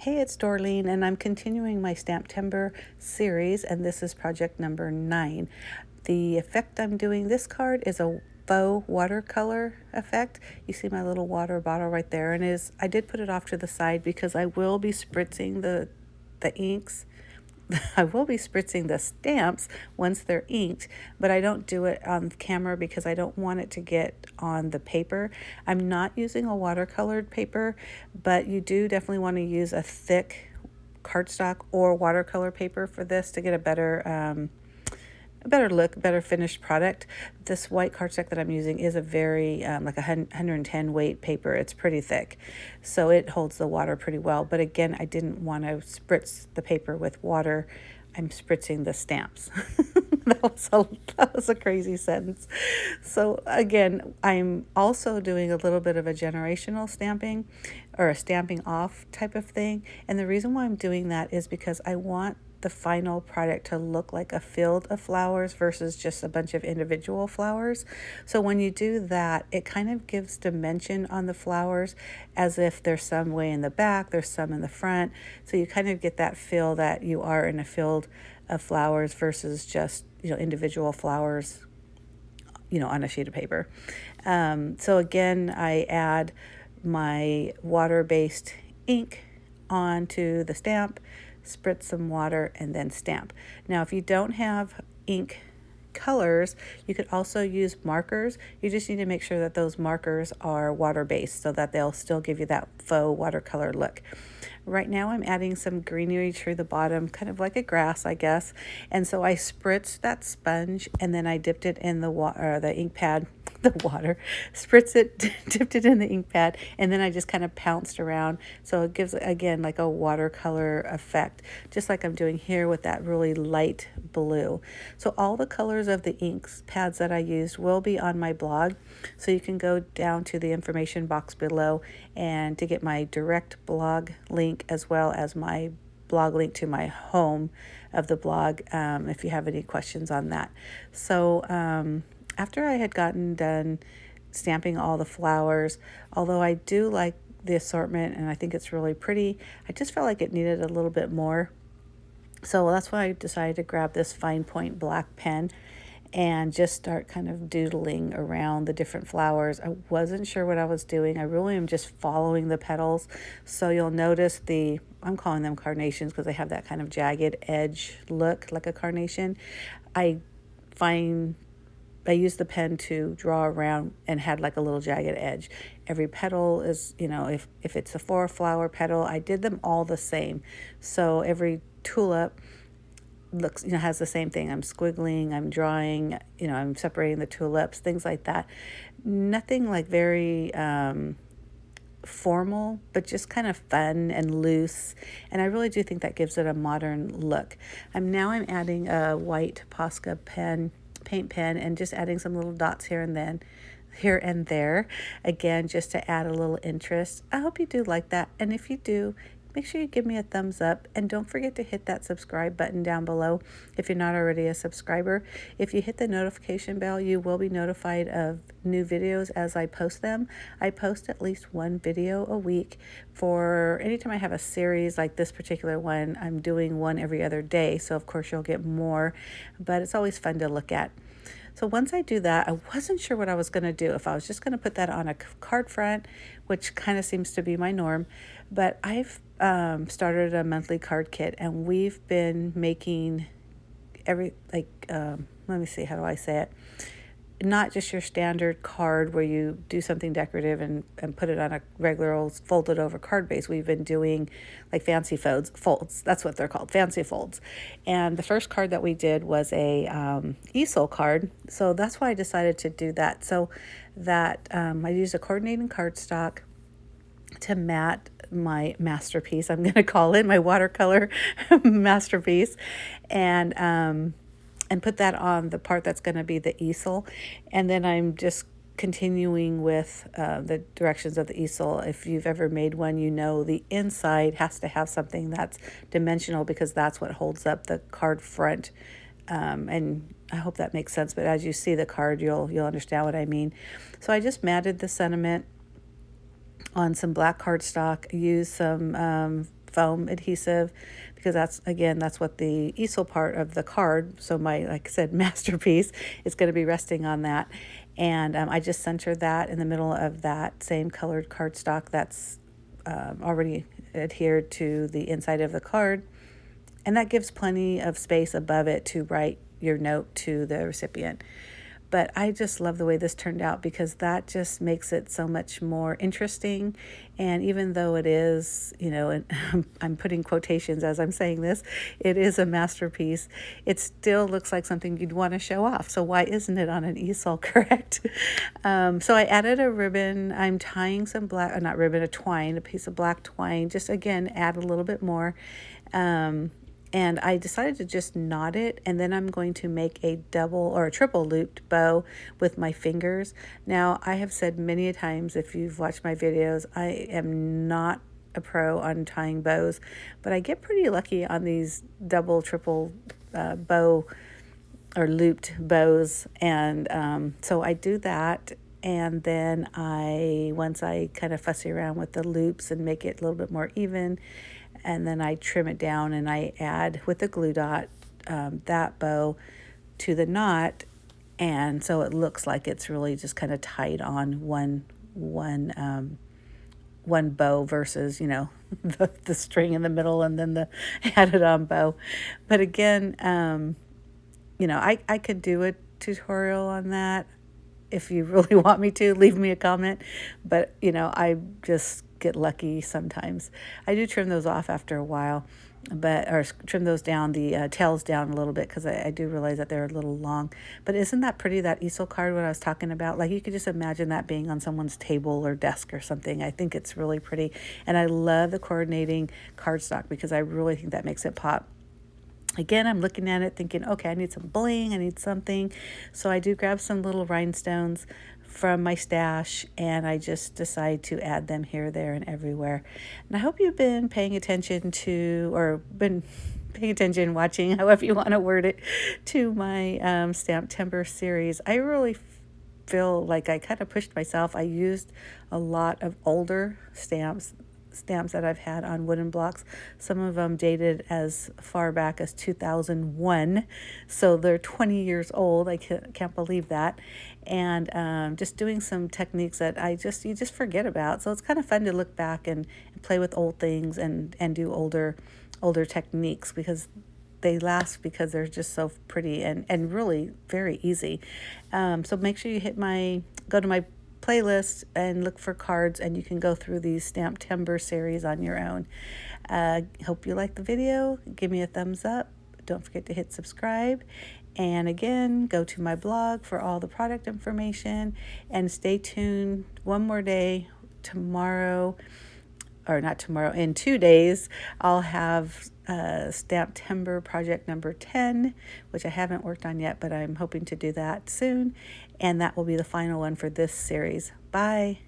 Hey, it's Dorleen, and I'm continuing my Stamp-tember series, and this is project number 9. The effect I'm doing this card is a faux watercolor effect. You see my little water bottle right there, and I did put it off to the side because I will be spritzing the inks. I will be spritzing the stamps once they're inked, but I don't do it on camera because I don't want it to get on the paper. I'm not using a watercolored paper, but you do definitely want to use a thick cardstock or watercolor paper for this to get a better look, better finished product. This white cardstock that I'm using is a very like 110 weight paper. It's pretty thick, so it holds the water pretty well. But again, I didn't want to spritz the paper with water. I'm spritzing the stamps. That was a crazy sentence. So again, I'm also doing a little bit of a generational stamping or a stamping off type of thing. And the reason why I'm doing that is because I want the final product to look like a field of flowers versus just a bunch of individual flowers. So when you do that, it kind of gives dimension on the flowers, as if there's some way in the back, there's some in the front. So you kind of get that feel that you are in a field of flowers versus just, individual flowers, on a sheet of paper. So again, I add my water-based ink onto the stamp, spritz some water, and then stamp. Now, if you don't have ink colors, you could also use markers. You just need to make sure that those markers are water-based so that they'll still give you that faux watercolor look. Right now I'm adding some greenery through the bottom, kind of like a grass, I guess. And so I spritzed that sponge, and then I dipped it in the water, the ink pad, the water, spritz it, dipped it in the ink pad, and then I just kind of pounced around. So it gives, again, like a watercolor effect, just like I'm doing here with that really light blue. So all the colors of the inks pads that I used will be on my blog. So you can go down to the information box below and to get my direct blog link, as well as my blog link to my home of the blog, if you have any questions on that. So after I had gotten done stamping all the flowers, although I do like the assortment and I think it's really pretty, I just felt like it needed a little bit more. So that's why I decided to grab this fine point black pen and just start kind of doodling around the different flowers. I wasn't sure what I was doing. I really am just following the petals. So you'll notice I'm calling them carnations because they have that kind of jagged edge look like a carnation. I used the pen to draw around and had like a little jagged edge. Every petal is, if it's a 4-flower petal, I did them all the same. So every tulip looks, has the same thing. I'm squiggling, I'm drawing, I'm separating the tulips, things like that. Nothing like very formal, but just kind of fun and loose. And I really do think that gives it a modern look. I'm adding a white Posca paint pen, and just adding some little dots here and there, again, just to add a little interest. I hope you do like that, and if you do, make sure you give me a thumbs up, and don't forget to hit that subscribe button down below if you're not already a subscriber. If you hit the notification bell, you will be notified of new videos as I post them. I post at least one video a week. For anytime I have a series like this particular one, I'm doing one every other day, so of course you'll get more, but it's always fun to look at. So once I do that, I wasn't sure what I was going to do, if I was just going to put that on a card front, which kind of seems to be my norm. But I've started a monthly card kit, and we've been making let me see, how do I say it? Not just your standard card where you do something decorative and put it on a regular old folded over card base. We've been doing like fancy folds. That's what they're called, fancy folds. And the first card that we did was a easel card. So that's why I decided to do that. So that I used a coordinating cardstock to mat my masterpiece. I'm going to call it my watercolor masterpiece. And put that on the part that's going to be the easel. And then I'm just continuing with the directions of the easel. If you've ever made one, the inside has to have something that's dimensional, because that's what holds up the card front. And I hope that makes sense, but as you see the card, you'll understand what I mean. So I just matted the sentiment on some black cardstock, used some foam adhesive, because that's what the easel part of the card, so my, like I said, masterpiece is going to be resting on that. And I just centered that in the middle of that same colored cardstock that's already adhered to the inside of the card. And that gives plenty of space above it to write your note to the recipient. But I just love the way this turned out, because that just makes it so much more interesting. And even though it is, and I'm putting quotations as I'm saying this, it is a masterpiece, it still looks like something you'd want to show off. So why isn't it on an easel, correct? So I added a ribbon. I'm tying some black, not ribbon, a twine, a piece of black twine, just again, add a little bit more. And I decided to just knot it, and then I'm going to make a double or a triple looped bow with my fingers. Now, I have said many times, if you've watched my videos, I am not a pro on tying bows, but I get pretty lucky on these double, triple bow or looped bows. And so I do that. And then once I kind of fussy around with the loops and make it a little bit more even, and then I trim it down and I add with the glue dot that bow to the knot, and so it looks like it's really just kind of tied on one bow versus the string in the middle and then the added on bow. But again, I could do a tutorial on that. If you really want me to, leave me a comment. But, I just get lucky sometimes. I do trim those off after a while, or trim those down, the tails down a little bit, because I do realize that they're a little long. But isn't that pretty, that easel card, what I was talking about? Like, you could just imagine that being on someone's table or desk or something. I think it's really pretty. And I love the coordinating cardstock, because I really think that makes it pop. Again, I'm looking at it thinking, okay, I need some bling, I need something. So I do grab some little rhinestones from my stash, and I just decide to add them here, there, and everywhere. And I hope you've been paying attention to, or been paying attention, watching, however you want to word it, to my Stamp-tember series. I really feel like I kind of pushed myself. I used a lot of older stamps that I've had on wooden blocks. Some of them dated as far back as 2001, so they're 20 years old. I can't believe that. And just doing some techniques that you just forget about. So it's kind of fun to look back and play with old things and do older techniques, because they last, because they're just so pretty and really very easy. So make sure you go to my playlist and look for cards, and you can go through these Stamp-tember series on your own. Hope you liked the video. Give me a thumbs up. Don't forget to hit subscribe. And again, go to my blog for all the product information, and stay tuned one more day. Tomorrow, or not tomorrow, in 2 days, I'll have Stamp-tember project number 10, which I haven't worked on yet, but I'm hoping to do that soon. And that will be the final one for this series. Bye.